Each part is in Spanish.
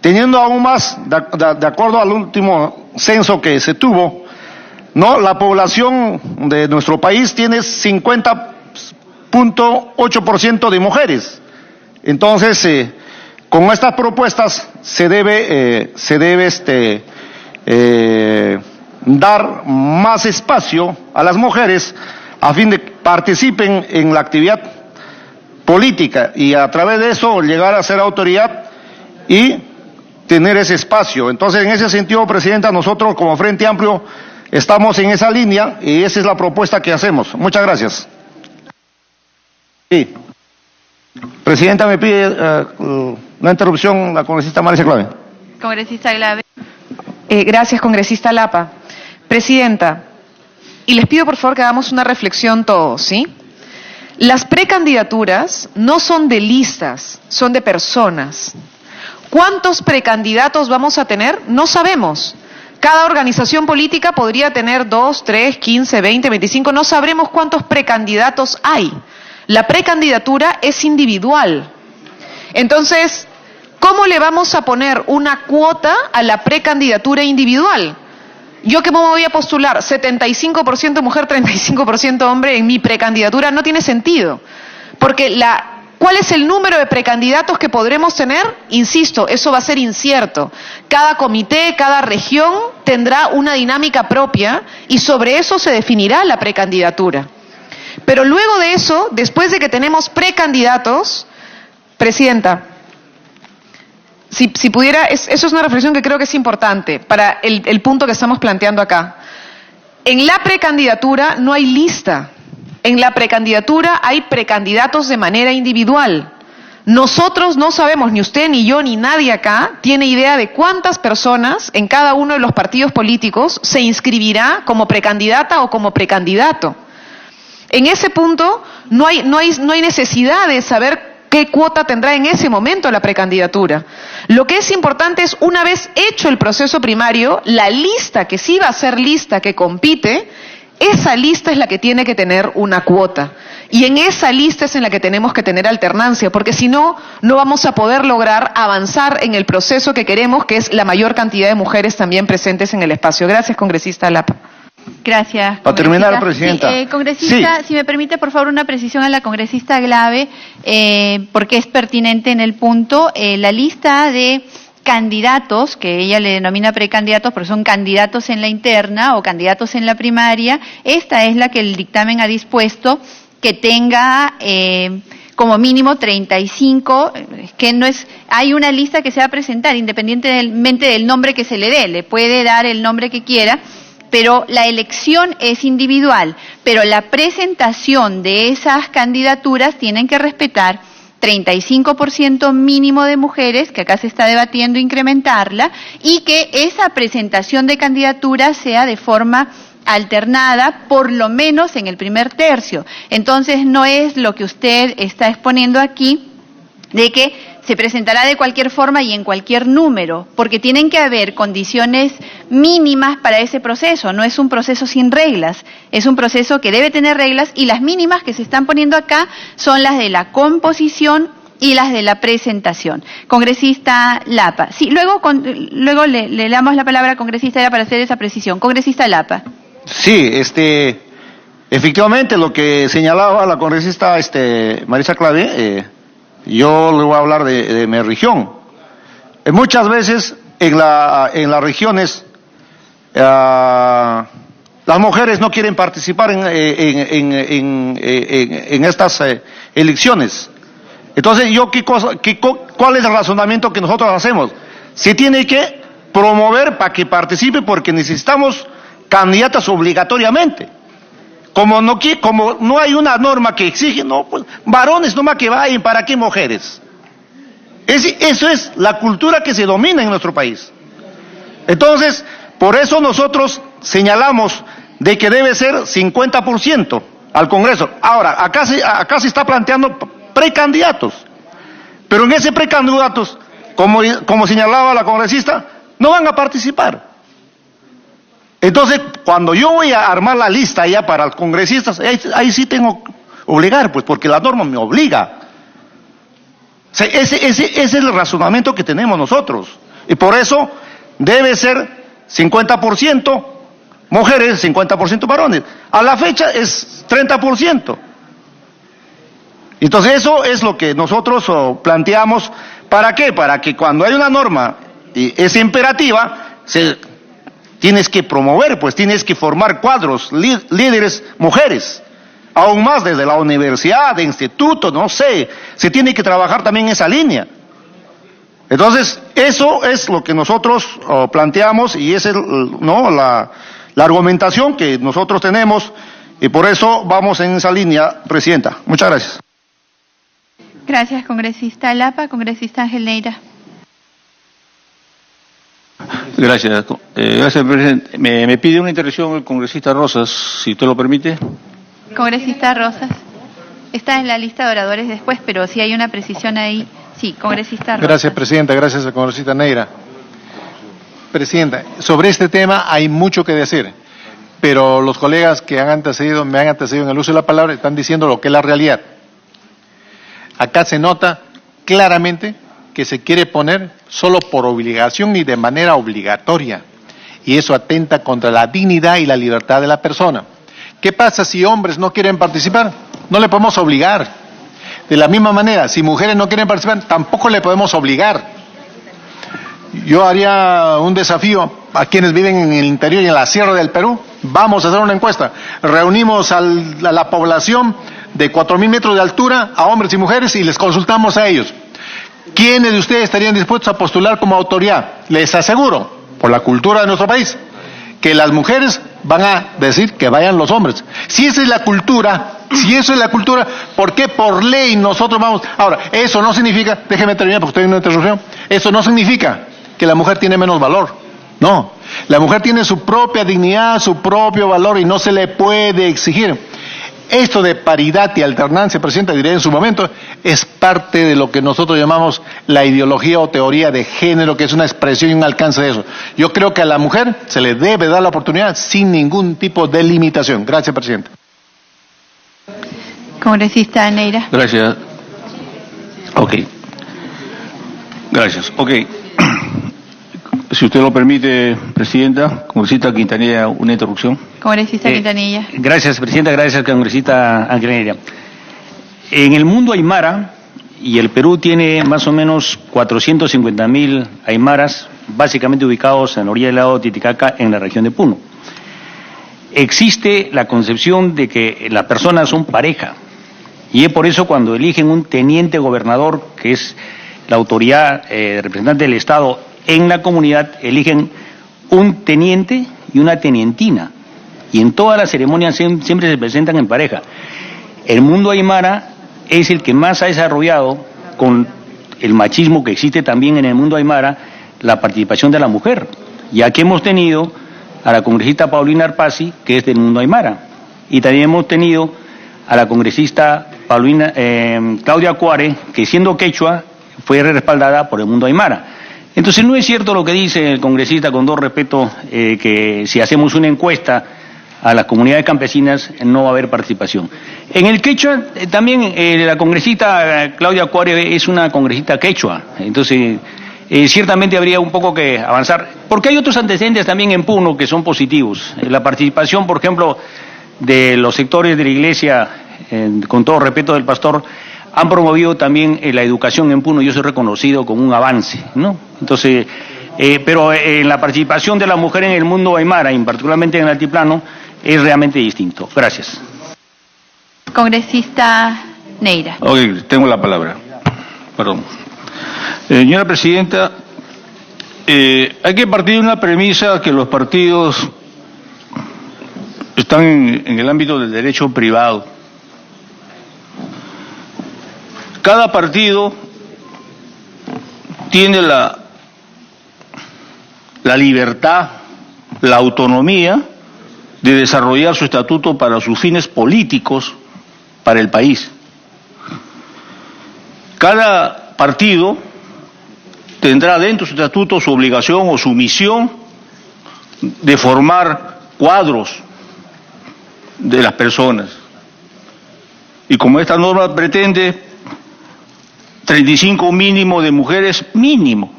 teniendo aún más, de acuerdo al último censo que se tuvo, ¿no? La población de nuestro país tiene 50.8% de mujeres. Entonces, con estas propuestas se debe dar más espacio a las mujeres a fin de que participen en la actividad política y a través de eso llegar a ser autoridad y tener ese espacio. Entonces, en ese sentido, Presidenta, nosotros como Frente Amplio estamos en esa línea y esa es la propuesta que hacemos. Muchas gracias. Sí. Presidenta, me pide una interrupción la congresista Marisa Clave. Congresista Clave. Gracias, congresista Lapa. Presidenta, y les pido por favor que hagamos una reflexión todos, ¿sí? Las precandidaturas no son de listas, son de personas. ¿Cuántos precandidatos vamos a tener? No sabemos. Cada organización política podría tener 2, 3, 15, 20, 25, no sabremos cuántos precandidatos hay. La precandidatura es individual. Entonces, ¿cómo le vamos a poner una cuota a la precandidatura individual? Yo que me voy a postular 75% mujer, 35% hombre en mi precandidatura no tiene sentido. Porque ¿cuál es el número de precandidatos que podremos tener? Insisto, eso va a ser incierto. Cada comité, cada región tendrá una dinámica propia y sobre eso se definirá la precandidatura. Pero luego de eso, después de que tenemos precandidatos, Presidenta, si pudiera, eso es una reflexión que creo que es importante para el punto que estamos planteando acá. En la precandidatura no hay lista. En la precandidatura hay precandidatos de manera individual. Nosotros no sabemos, ni usted, ni yo, ni nadie acá, tiene idea de cuántas personas en cada uno de los partidos políticos se inscribirá como precandidata o como precandidato. En ese punto no hay necesidad de saber qué cuota tendrá en ese momento la precandidatura. Lo que es importante es, una vez hecho el proceso primario, la lista que sí va a ser lista que compite, esa lista es la que tiene que tener una cuota. Y en esa lista es en la que tenemos que tener alternancia, porque si no, no vamos a poder lograr avanzar en el proceso que queremos, que es la mayor cantidad de mujeres también presentes en el espacio. Gracias, congresista Lapa. Gracias. Para terminar, Presidenta. Sí, congresista, sí. Si me permite, por favor, una precisión a la congresista Glave, porque es pertinente en el punto. La lista de candidatos, que ella le denomina precandidatos, porque son candidatos en la interna o candidatos en la primaria, esta es la que el dictamen ha dispuesto que tenga como mínimo 35, que no es, hay una lista que se va a presentar independientemente del nombre que se le dé, le puede dar el nombre que quiera, pero la elección es individual, pero la presentación de esas candidaturas tienen que respetar 35% mínimo de mujeres, que acá se está debatiendo incrementarla, y que esa presentación de candidaturas sea de forma alternada, por lo menos en el primer tercio. Entonces no es lo que usted está exponiendo aquí, de que se presentará de cualquier forma y en cualquier número, porque tienen que haber condiciones mínimas para ese proceso. No es un proceso sin reglas, es un proceso que debe tener reglas, y las mínimas que se están poniendo acá son las de la composición y las de la presentación. Congresista Lapa. Sí, luego le damos la palabra al congresista ya para hacer esa precisión. Congresista Lapa. Sí, efectivamente lo que señalaba la congresista Marisa Clave, yo le voy a hablar de mi región. Muchas veces en las regiones las mujeres no quieren participar en estas elecciones. Entonces, ¿cuál es el razonamiento que nosotros hacemos? Se tiene que promover para que participe, porque necesitamos candidatas obligatoriamente. Como no hay una norma que exige, no, pues varones nomás que vayan, ¿para qué mujeres? Eso es la cultura que se domina en nuestro país. Entonces, por eso nosotros señalamos de que debe ser 50% al Congreso. Ahora, acá se está planteando precandidatos, pero en ese precandidatos, como señalaba la congresista, no van a participar. Entonces, cuando yo voy a armar la lista ya para los congresistas, ahí sí tengo que obligar, pues, porque la norma me obliga. O sea, ese es el razonamiento que tenemos nosotros. Y por eso debe ser 50% mujeres, 50% varones. A la fecha es 30%. Entonces eso es lo que nosotros planteamos. ¿Para qué? Para que cuando hay una norma y es imperativa, tienes que promover, pues tienes que formar cuadros, líderes, mujeres. Aún más desde la universidad, de instituto, no sé, se tiene que trabajar también en esa línea. Entonces, eso es lo que nosotros planteamos y es la argumentación que nosotros tenemos y por eso vamos en esa línea, Presidenta. Muchas gracias. Gracias, congresista Lapa. Congresista Ángel Neira. Gracias, presidente. Me pide una intervención el congresista Rosas, si usted lo permite. Congresista Rosas. Está en la lista de oradores después, pero si hay una precisión ahí. Sí, congresista Rosas. Gracias, Presidenta. Gracias al congresista Neira. Presidenta, sobre este tema hay mucho que decir, pero los colegas que me han antecedido en el uso de la palabra están diciendo lo que es la realidad. Acá se nota claramente que se quiere poner solo por obligación y de manera obligatoria, y eso atenta contra la dignidad y la libertad de la persona. ¿Qué pasa si hombres no quieren participar? No le podemos obligar. De la misma manera, si mujeres no quieren participar, tampoco le podemos obligar. Yo haría un desafío a quienes viven en el interior y en la sierra del Perú. Vamos a hacer una encuesta. Reunimos a la población de 4.000 metros de altura, a hombres y mujeres, y les consultamos a ellos. ¿Quiénes de ustedes estarían dispuestos a postular como autoridad? Les aseguro, por la cultura de nuestro país, que las mujeres van a decir que vayan los hombres. Si esa es la cultura, ¿por qué por ley nosotros vamos? Ahora, eso no significa, déjeme terminar porque estoy en una interrupción, eso no significa que la mujer tiene menos valor. No, la mujer tiene su propia dignidad, su propio valor y no se le puede exigir. Esto de paridad y alternancia, Presidenta, diré en su momento, es parte de lo que nosotros llamamos la ideología o teoría de género, que es una expresión y un alcance de eso. Yo creo que a la mujer se le debe dar la oportunidad sin ningún tipo de limitación. Gracias, Presidenta. Congresista Neira. Gracias. Ok. Gracias. Ok. Si usted lo permite, Presidenta, congresista Quintanilla, una interrupción. Congresista Quintanilla. Gracias, Presidenta, gracias, congresista Ángel Neira. En el mundo aymara, y el Perú tiene más o menos 450.000 aymaras, básicamente ubicados en la orilla del lago Titicaca, en la región de Puno. Existe la concepción de que las personas son pareja, y es por eso cuando eligen un teniente gobernador, que es la autoridad representante del Estado en la comunidad, eligen un teniente y una tenientina, y en todas las ceremonias siempre se presentan en pareja. El mundo aymara es el que más ha desarrollado, con el machismo que existe también en el mundo aymara, la participación de la mujer. Y aquí hemos tenido a la congresista Paulina Arpasi, que es del mundo aymara, y también hemos tenido a la congresista Claudia Cuare, que siendo quechua fue respaldada por el mundo aymara. Entonces no es cierto lo que dice el congresista, con todo respeto, que si hacemos una encuesta a las comunidades campesinas no va a haber participación. En el quechua también la congresista Claudia Cuare es una congresista quechua, entonces ciertamente habría un poco que avanzar, porque hay otros antecedentes también en Puno que son positivos. La participación, por ejemplo, de los sectores de la iglesia, con todo respeto del pastor, han promovido también la educación en Puno y eso es reconocido como un avance, ¿no? Entonces, pero la participación de la mujer en el mundo aymara, y particularmente en el altiplano, es realmente distinto. Gracias. Congresista Neira. Ok, tengo la palabra. Perdón. Señora Presidenta, hay que partir de una premisa que los partidos están en el ámbito del derecho privado. Cada partido tiene la libertad, la autonomía de desarrollar su estatuto para sus fines políticos, para el país. Cada partido tendrá dentro de su estatuto su obligación o su misión de formar cuadros de las personas. Y como esta norma pretende 35 mínimo de mujeres, mínimo,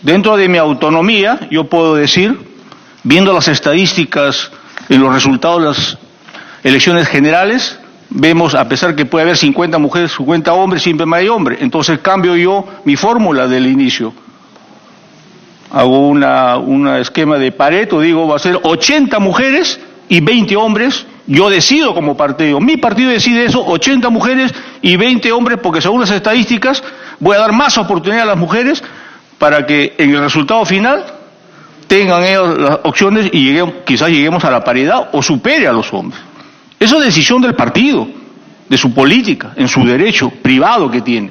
Dentro de mi autonomía, yo puedo decir, viendo las estadísticas en los resultados de las elecciones generales, vemos, a pesar que puede haber 50 mujeres, 50 hombres, siempre hay hombre. Entonces cambio yo mi fórmula del inicio. Hago una esquema de Pareto, digo, va a ser 80 mujeres y 20 hombres. Yo decido como partido, mi partido decide eso, 80 mujeres y 20 hombres, porque según las estadísticas voy a dar más oportunidad a las mujeres para que en el resultado final tengan ellos las opciones y quizás lleguemos a la paridad o supere a los hombres. Eso es decisión del partido, de su política, en su derecho privado que tiene.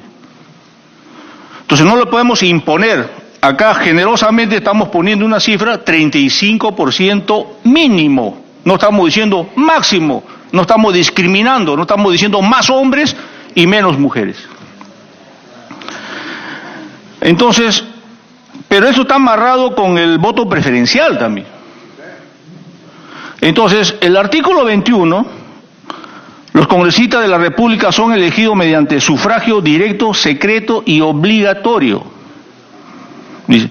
Entonces no lo podemos imponer. Acá generosamente estamos poniendo una cifra 35% mínimo. No estamos diciendo máximo, no estamos discriminando, no estamos diciendo más hombres y menos mujeres. Entonces, pero eso está amarrado con el voto preferencial también. Entonces, el artículo 21, los congresistas de la República son elegidos mediante sufragio directo, secreto y obligatorio. Dice,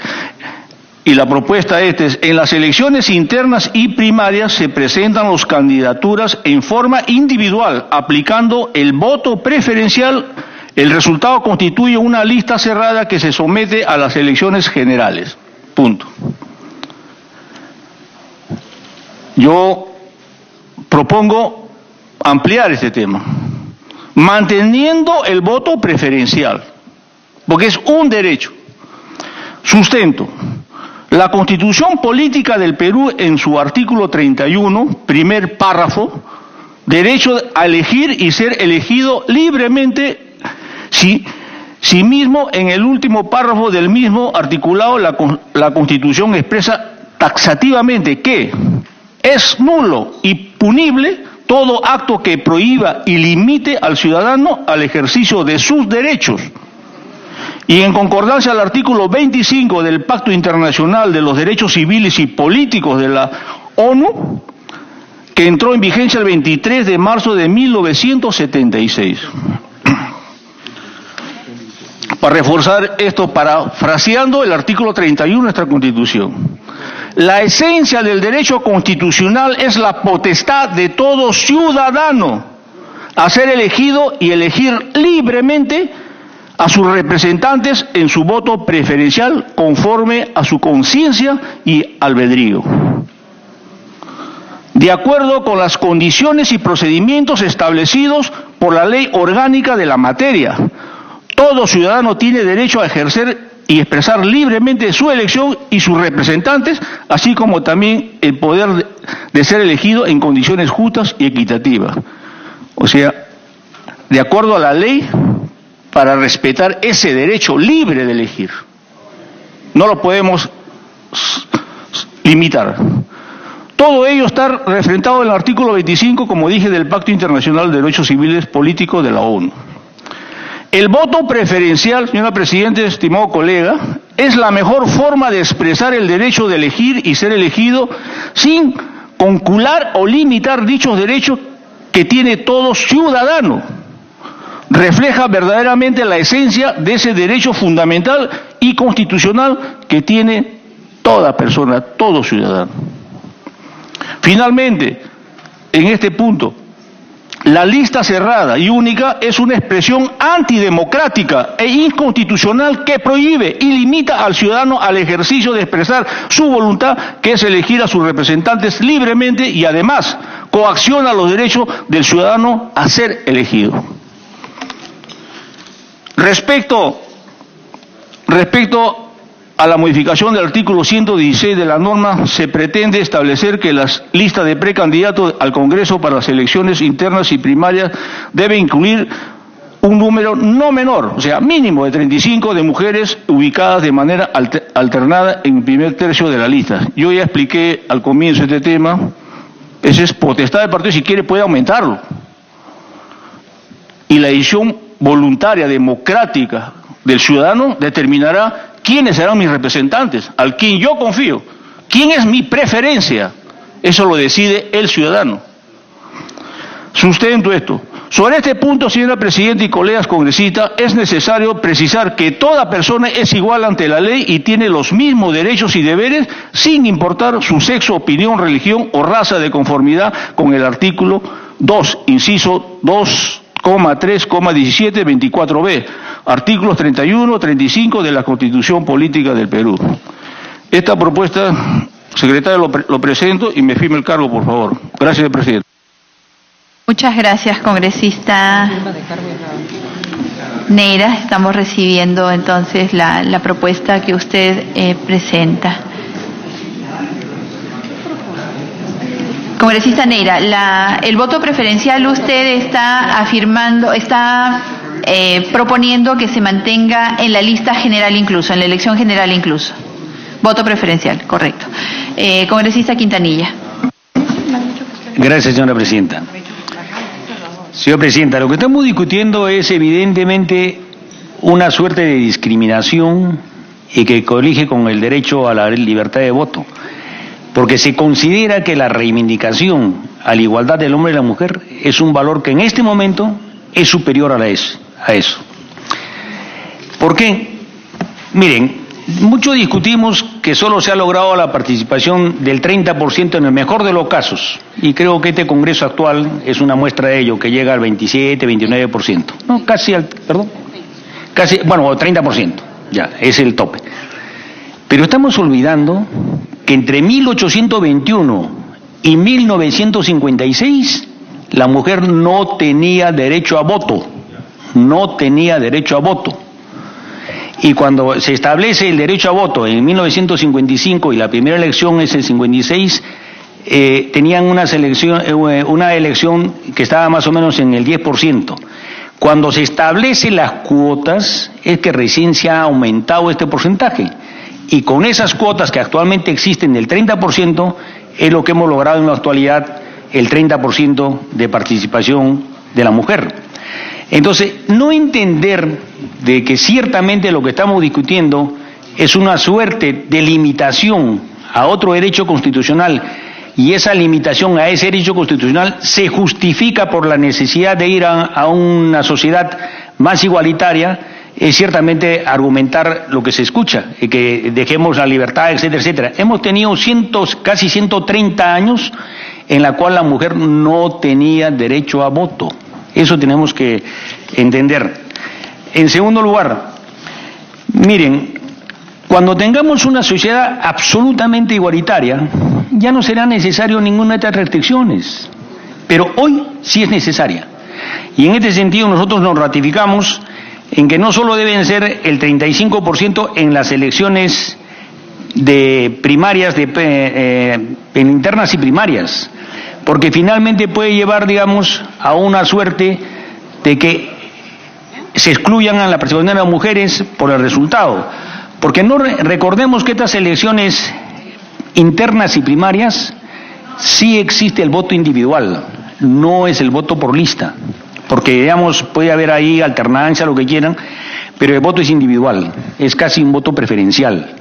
y la propuesta es, en las elecciones internas y primarias se presentan las candidaturas en forma individual, aplicando el voto preferencial. El resultado constituye una lista cerrada que se somete a las elecciones generales. Punto. Yo propongo ampliar este tema, manteniendo el voto preferencial, porque es un derecho. Sustento. La Constitución Política del Perú, en su artículo 31, primer párrafo, derecho a elegir y ser elegido libremente. Sí mismo, en el último párrafo del mismo articulado, la Constitución expresa taxativamente que es nulo y punible todo acto que prohíba y limite al ciudadano al ejercicio de sus derechos. Y en concordancia al artículo 25 del Pacto Internacional de los Derechos Civiles y Políticos de la ONU, que entró en vigencia el 23 de marzo de 1976. Para reforzar esto, parafraseando el artículo 31 de nuestra Constitución. La esencia del derecho constitucional es la potestad de todo ciudadano a ser elegido y elegir libremente a sus representantes en su voto preferencial conforme a su conciencia y albedrío, de acuerdo con las condiciones y procedimientos establecidos por la ley orgánica de la materia. Todo ciudadano tiene derecho a ejercer y expresar libremente su elección y sus representantes, así como también el poder de ser elegido en condiciones justas y equitativas. O sea, de acuerdo a la ley, para respetar ese derecho libre de elegir. No lo podemos limitar. Todo ello está refrendado en el artículo 25, como dije, del Pacto Internacional de Derechos Civiles Políticos de la ONU. El voto preferencial, señora Presidenta, estimado colega, es la mejor forma de expresar el derecho de elegir y ser elegido sin concular o limitar dichos derechos que tiene todo ciudadano. Refleja verdaderamente la esencia de ese derecho fundamental y constitucional que tiene toda persona, todo ciudadano. Finalmente, en este punto, la lista cerrada y única es una expresión antidemocrática e inconstitucional que prohíbe y limita al ciudadano al ejercicio de expresar su voluntad, que es elegir a sus representantes libremente, y además coacciona los derechos del ciudadano a ser elegido. Respecto a la modificación del artículo 116 de la norma, se pretende establecer que las listas de precandidatos al Congreso para las elecciones internas y primarias deben incluir un número no menor, o sea, mínimo de 35 de mujeres ubicadas de manera alternada en el primer tercio de la lista. Yo ya expliqué al comienzo este tema, esa es potestad del partido, si quiere puede aumentarlo. Y la decisión voluntaria, democrática del ciudadano determinará quiénes serán mis representantes, al quien yo confío, quién es mi preferencia. Eso lo decide el ciudadano. Sustento esto. Sobre este punto, señora Presidenta y colegas congresistas, es necesario precisar que toda persona es igual ante la ley y tiene los mismos derechos y deberes sin importar su sexo, opinión, religión o raza, de conformidad con el artículo 2, inciso 2,3,17, 24b, artículos 31, 35 de la Constitución Política del Perú. Esta propuesta, secretario, lo presento y me firme el cargo, por favor. Gracias, señor presidente. Muchas gracias, congresista Neira. Estamos recibiendo entonces la propuesta que usted presenta. Congresista Neira, el voto preferencial usted está afirmando, está proponiendo que se mantenga en la lista general incluso, en la elección general incluso. Voto preferencial, correcto. Congresista Quintanilla. Gracias, señora presidenta. Señora presidenta, lo que estamos discutiendo es evidentemente una suerte de discriminación y que colige con el derecho a la libertad de voto, porque se considera que la reivindicación a la igualdad del hombre y la mujer es un valor que en este momento es superior a eso. ¿Por qué? Miren, mucho discutimos que solo se ha logrado la participación del 30% en el mejor de los casos, y creo que este Congreso actual es una muestra de ello, que llega al 27, 29%. No, casi al, perdón, casi, bueno, 30%, ya, es el tope. Pero estamos olvidando que entre 1821 y 1956 la mujer no tenía derecho a voto, no tenía derecho a voto. Y cuando se establece el derecho a voto en 1955 y la primera elección es el 56, tenían una elección que estaba más o menos en el 10%. Cuando se establecen las cuotas es que recién se ha aumentado este porcentaje. Y con esas cuotas que actualmente existen del 30%, es lo que hemos logrado en la actualidad, el 30% de participación de la mujer. Entonces, no entender de que ciertamente lo que estamos discutiendo es una suerte de limitación a otro derecho constitucional, y esa limitación a ese derecho constitucional se justifica por la necesidad de ir a una sociedad más igualitaria, es ciertamente argumentar lo que se escucha, que dejemos la libertad, etcétera, etcétera. Hemos tenido casi 130 años en la cual la mujer no tenía derecho a voto. Eso tenemos que entender. En segundo lugar, miren, cuando tengamos una sociedad absolutamente igualitaria, ya no será necesario ninguna de estas restricciones, pero hoy sí es necesaria. Y en este sentido nosotros nos ratificamos en que no solo deben ser el 35% en las elecciones de primarias, en internas y primarias, porque finalmente puede llevar, digamos, a una suerte de que se excluyan a la participación de las mujeres por el resultado. Porque no recordemos que estas elecciones internas y primarias sí existe el voto individual, no es el voto por lista, porque digamos puede haber ahí alternancia, lo que quieran, pero el voto es individual, es casi un voto preferencial.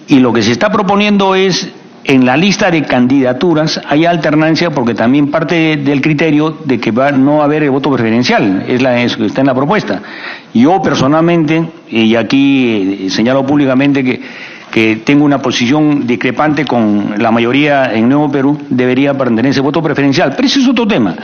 Y lo que se está proponiendo es, en la lista de candidaturas hay alternancia, porque también parte del criterio de que va no haber el voto preferencial, está en la propuesta. Yo personalmente, y aquí señalo públicamente que tengo una posición discrepante con la mayoría en Nuevo Perú, debería mantenerse voto preferencial, pero ese es otro tema.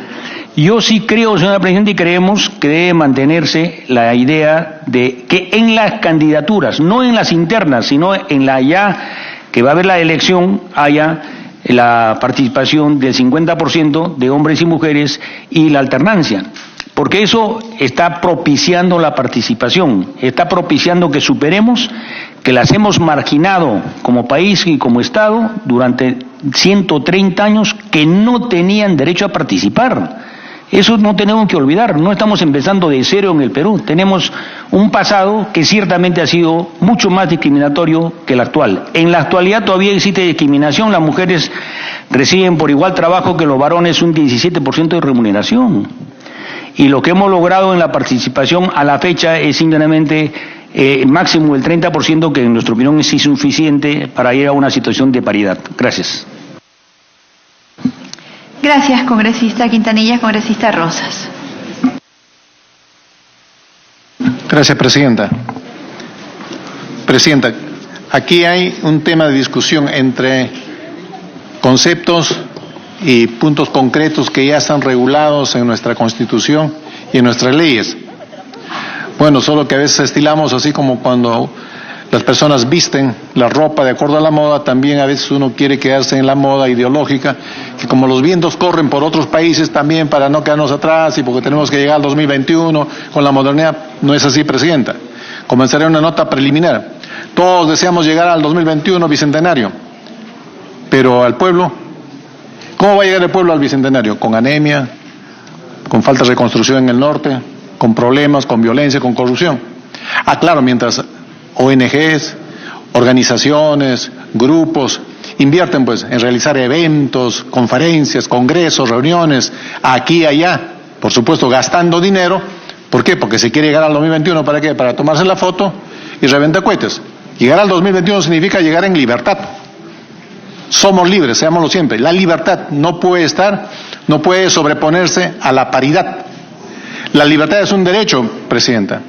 Yo sí creo, señora Presidenta, y creemos que debe mantenerse la idea de que en las candidaturas, no en las internas, sino en la ya que va a haber la elección, haya la participación del 50% de hombres y mujeres y la alternancia, porque eso está propiciando la participación, está propiciando que superemos, que las hemos marginado como país y como Estado durante 130 años, que no tenían derecho a participar. Eso no tenemos que olvidar, no estamos empezando de cero en el Perú, tenemos un pasado que ciertamente ha sido mucho más discriminatorio que el actual. En la actualidad todavía existe discriminación, las mujeres reciben por igual trabajo que los varones un 17% de remuneración. Y lo que hemos logrado en la participación a la fecha es simplemente máximo el 30%, que en nuestra opinión es insuficiente para ir a una situación de paridad. Gracias. Gracias, congresista Quintanilla. Congresista Rosas. Gracias, Presidenta. Presidenta, aquí hay un tema de discusión entre conceptos y puntos concretos que ya están regulados en nuestra Constitución y en nuestras leyes. Bueno, solo que a veces estilamos así como cuando las personas visten la ropa de acuerdo a la moda, también a veces uno quiere quedarse en la moda ideológica, que como los vientos corren por otros países también para no quedarnos atrás y porque tenemos que llegar al 2021 con la modernidad, no es así, Presidenta. Comenzaré una nota preliminar. Todos deseamos llegar al 2021 bicentenario, pero al pueblo, ¿cómo va a llegar el pueblo al bicentenario? Con anemia, con falta de reconstrucción en el norte, con problemas, con violencia, con corrupción. Ah, claro, mientras ONGs, organizaciones, grupos invierten pues en realizar eventos, conferencias, congresos, reuniones, aquí y allá, por supuesto gastando dinero. ¿Por qué? Porque se quiere llegar al 2021, ¿para qué? Para tomarse la foto y reventar cohetes. Llegar al 2021 significa llegar en libertad. Somos libres, seámoslo siempre. La libertad no puede sobreponerse a la paridad. La libertad es un derecho, Presidenta.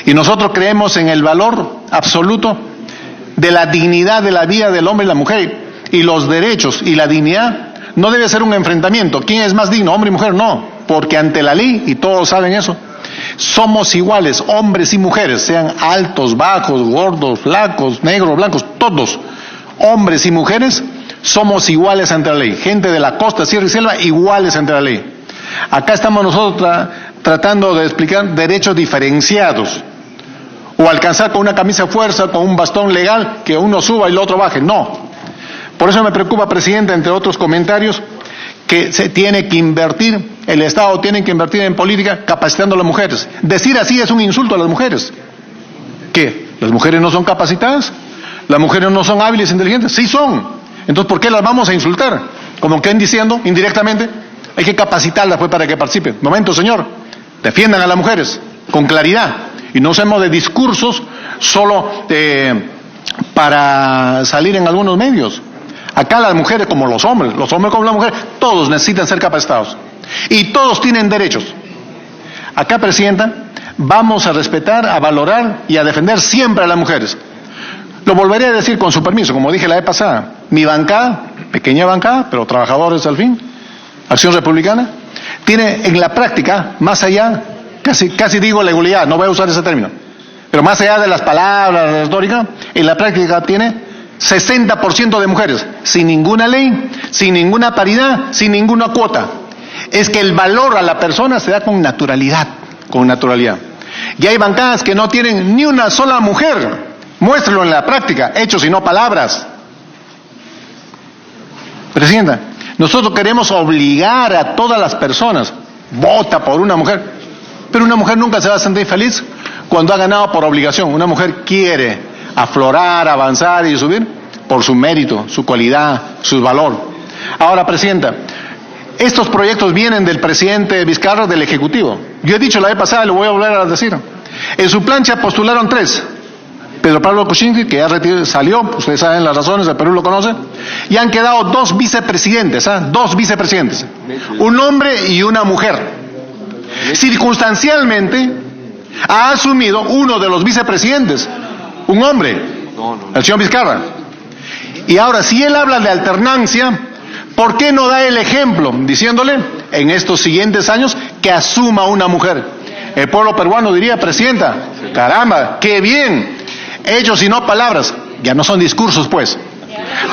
Y nosotros creemos en el valor absoluto de la dignidad de la vida del hombre y la mujer. Y los derechos y la dignidad no debe ser un enfrentamiento. ¿Quién es más digno, hombre y mujer? No, porque ante la ley, y todos saben eso, somos iguales, hombres y mujeres, sean altos, bajos, gordos, flacos, negros, blancos, todos, hombres y mujeres, somos iguales ante la ley. Gente de la costa, sierra y selva, iguales ante la ley. Acá estamos nosotros tratando de explicar derechos diferenciados, o alcanzar con una camisa de fuerza, con un bastón legal, que uno suba y el otro baje. No. Por eso me preocupa, Presidenta, entre otros comentarios, que se tiene que invertir, el Estado tiene que invertir en política capacitando a las mujeres. Decir así es un insulto a las mujeres. ¿Qué? ¿Las mujeres no son capacitadas? ¿Las mujeres no son hábiles e inteligentes? Sí son. Entonces, ¿por qué las vamos a insultar? Como que diciendo indirectamente, hay que capacitarlas pues para que participen. Momento, señor, defiendan a las mujeres con claridad y no usemos de discursos solo para salir en algunos medios. Acá las mujeres como los hombres como las mujeres, todos necesitan ser capacitados. Y todos tienen derechos. Acá, Presidenta, vamos a respetar, a valorar y a defender siempre a las mujeres. Lo volveré a decir con su permiso, como dije la vez pasada. Mi bancada, pequeña bancada, pero trabajadores al fin, Acción Republicana, tiene en la práctica, más allá, casi digo legalidad, no voy a usar ese término, pero más allá de las palabras, de la retórica, en la práctica tiene 60% de mujeres, sin ninguna ley, sin ninguna paridad, sin ninguna cuota. Es que el valor a la persona se da con naturalidad, Y hay bancadas que no tienen ni una sola mujer. Muéstrelo en la práctica, hechos y no palabras. Presidenta, nosotros queremos obligar a todas las personas, vota por una mujer, pero una mujer nunca se va a sentir feliz cuando ha ganado por obligación. Una mujer quiere aflorar, avanzar y subir por su mérito, su cualidad, su valor. Ahora, Presidenta, estos proyectos vienen del presidente Vizcarra, del Ejecutivo. Yo he dicho la vez pasada y lo voy a volver a decir. En su plancha postularon 3. Pedro Pablo Kuczynski, que ya salió, ustedes saben las razones, el Perú lo conoce, y han quedado 2 vicepresidentes, 2 vicepresidentes, un hombre y una mujer. Circunstancialmente ha asumido uno de los vicepresidentes, un hombre, el señor Vizcarra. Y ahora, si él habla de alternancia, ¿por qué no da el ejemplo diciéndole en estos siguientes años que asuma una mujer? El pueblo peruano diría, Presidenta, caramba, qué bien, hechos y no palabras, ya no son discursos pues.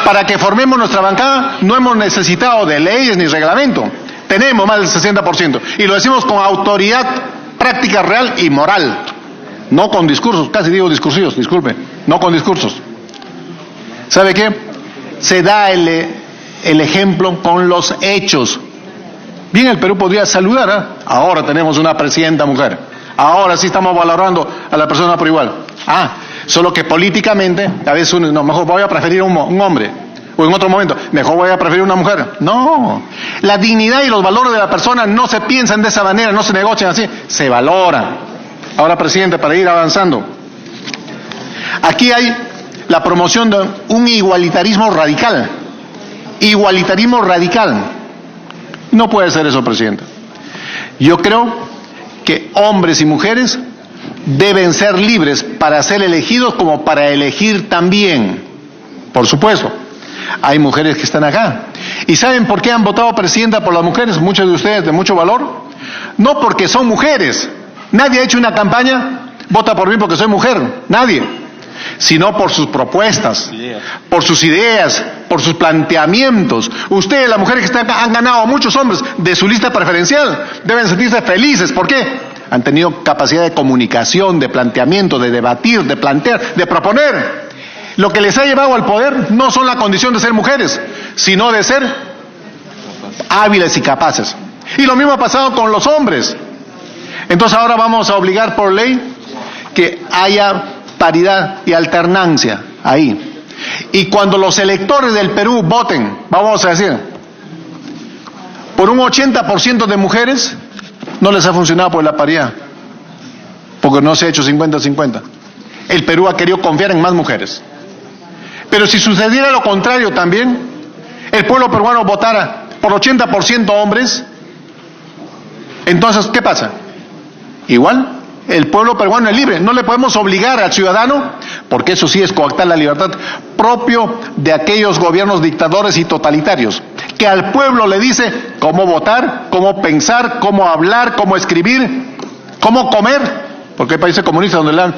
Para que formemos nuestra bancada no hemos necesitado de leyes ni reglamento, tenemos más del 60% y lo decimos con autoridad práctica, real y moral, no con discursos, casi digo discursivos, disculpe, no con discursos. ¿Sabe qué? Se da el ejemplo con los hechos. Bien, el Perú podría saludar, ahora tenemos una presidenta mujer, ahora sí estamos valorando a la persona por igual. Solo que políticamente, a veces uno, no, mejor voy a preferir un hombre, o en otro momento, mejor voy a preferir una mujer. No, la dignidad y los valores de la persona no se piensan de esa manera, no se negocian así, se valoran. Ahora, Presidente, para ir avanzando, aquí hay la promoción de un igualitarismo radical. Igualitarismo radical. No puede ser eso, Presidente. Yo creo que hombres y mujeres deben ser libres para ser elegidos como para elegir también. Por supuesto, hay mujeres que están acá. ¿Y saben por qué han votado presidenta por las mujeres? Muchos de ustedes de mucho valor. No porque son mujeres. Nadie ha hecho una campaña, vota por mí porque soy mujer. Nadie. Sino por sus propuestas, por sus ideas, por sus planteamientos. Ustedes, las mujeres que están acá, han ganado a muchos hombres de su lista preferencial. Deben sentirse felices. ¿Por qué? Han tenido capacidad de comunicación, de planteamiento, de debatir, de plantear, de proponer. Lo que les ha llevado al poder no son la condición de ser mujeres, sino de ser hábiles y capaces. Y lo mismo ha pasado con los hombres. Entonces ahora vamos a obligar por ley que haya paridad y alternancia ahí. Y cuando los electores del Perú voten, vamos a decir, por un 80% de mujeres, no les ha funcionado por la paridad, porque no se ha hecho 50-50. El Perú ha querido confiar en más mujeres. Pero si sucediera lo contrario también, el pueblo peruano votara por 80% hombres, entonces, ¿qué pasa? Igual, el pueblo peruano es libre. No le podemos obligar al ciudadano, porque eso sí es coactar la libertad, propio de aquellos gobiernos dictadores y totalitarios, que al pueblo le dice cómo votar, cómo pensar, cómo hablar, cómo escribir, cómo comer. Porque hay países comunistas donde le dan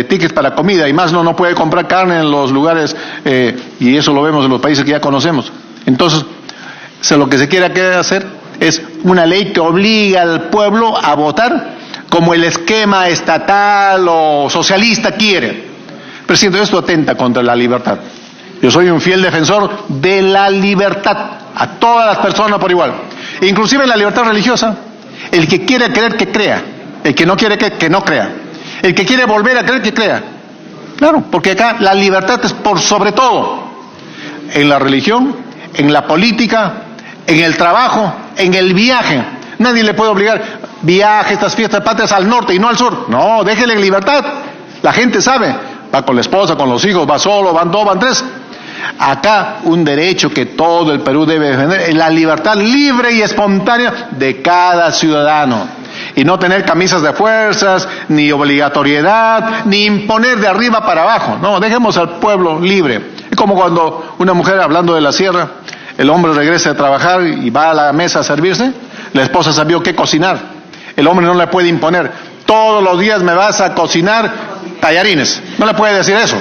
tickets para comida y más no puede comprar carne en los lugares, y eso lo vemos en los países que ya conocemos. Entonces, lo que se quiere hacer es una ley que obliga al pueblo a votar como el esquema estatal o socialista quiere. Presidente, esto atenta contra la libertad. Yo soy un fiel defensor de la libertad a todas las personas por igual, inclusive la libertad religiosa. El que quiere creer, que crea. El que no quiere que no crea. El que quiere volver a creer, que crea. Claro, porque acá la libertad es por sobre todo. En la religión, en la política, en el trabajo, en el viaje. Nadie le puede obligar, viaje estas fiestas patrias al norte y no al sur. No, déjele en libertad. La gente sabe, va con la esposa, con los hijos, va solo, van dos, van tres. Acá un derecho que todo el Perú debe defender es la libertad libre y espontánea de cada ciudadano. Y no tener camisas de fuerzas, ni obligatoriedad, ni imponer de arriba para abajo. No, dejemos al pueblo libre. Es como cuando una mujer, hablando de la sierra, el hombre regresa a trabajar y va a la mesa a servirse, la esposa sabía qué cocinar. El hombre no le puede imponer, todos los días me vas a cocinar tallarines. No le puede decir eso.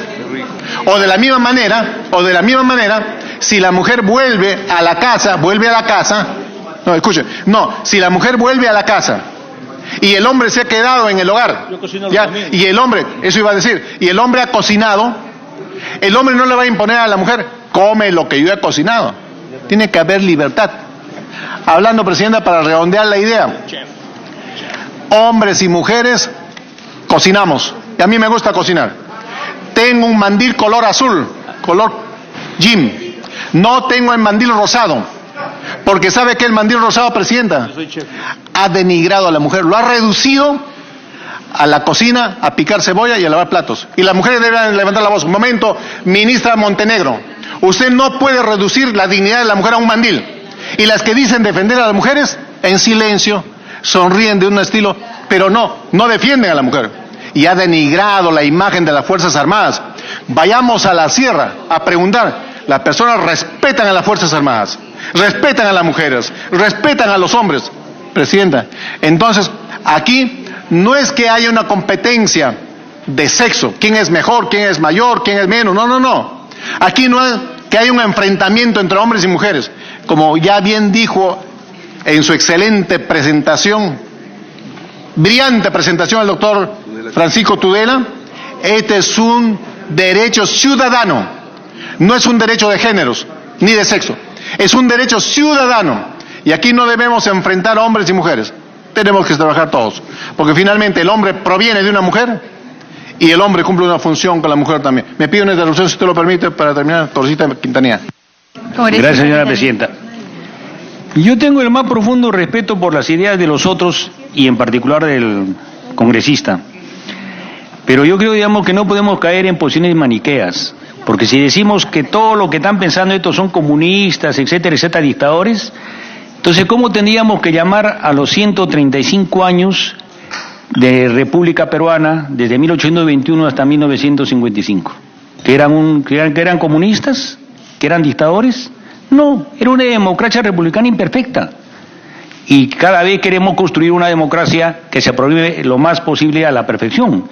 O de la misma manera, si la mujer vuelve a la casa, no, escuchen, no, si la mujer vuelve a la casa y el hombre se ha quedado en el hogar, ya, y el hombre, eso iba a decir, y el hombre ha cocinado, el hombre no le va a imponer a la mujer, come lo que yo he cocinado. Tiene que haber libertad. Hablando, presidenta, para redondear la idea, hombres y mujeres cocinamos, y a mí me gusta cocinar. Tengo un mandil color azul, color Jim, no tengo el mandil rosado. Porque sabe que el mandil rosado, presidenta, ha denigrado a la mujer, lo ha reducido a la cocina, a picar cebolla y a lavar platos. Y las mujeres deben levantar la voz. Un momento, ministra Montenegro, usted no puede reducir la dignidad de la mujer a un mandil. Y las que dicen defender a las mujeres, en silencio, sonríen de un estilo, pero no defienden a la mujer. Y ha denigrado la imagen de las Fuerzas Armadas. Vayamos a la sierra a preguntar. Las personas respetan a las Fuerzas Armadas, respetan a las mujeres, respetan a los hombres, presidenta. Entonces, aquí no es que haya una competencia de sexo, quién es mejor, quién es mayor, quién es menos, no. Aquí no es que haya un enfrentamiento entre hombres y mujeres. Como ya bien dijo en su excelente presentación, brillante presentación el doctor Francisco Tudela, este es un derecho ciudadano. No es un derecho de géneros, ni de sexo. Es un derecho ciudadano. Y aquí no debemos enfrentar a hombres y mujeres. Tenemos que trabajar todos. Porque finalmente el hombre proviene de una mujer y el hombre cumple una función con la mujer también. Me pido una interrupción, si usted lo permite, para terminar, Torrecita Quintanilla. Gracias, señora presidenta. Yo tengo el más profundo respeto por las ideas de los otros y en particular del congresista. Pero yo creo, digamos, que no podemos caer en posiciones maniqueas. Porque si decimos que todo lo que están pensando estos son comunistas, etcétera, dictadores, entonces ¿cómo tendríamos que llamar a los 135 años de República Peruana desde 1821 hasta 1955. ¿Que eran comunistas? ¿Que eran dictadores? No, era una democracia republicana imperfecta. Y cada vez queremos construir una democracia que se aproxime lo más posible a la perfección.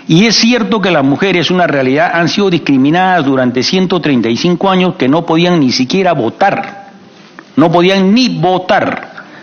Y es cierto que las mujeres, una realidad, han sido discriminadas durante 135 años que no podían ni siquiera votar. No podían ni votar.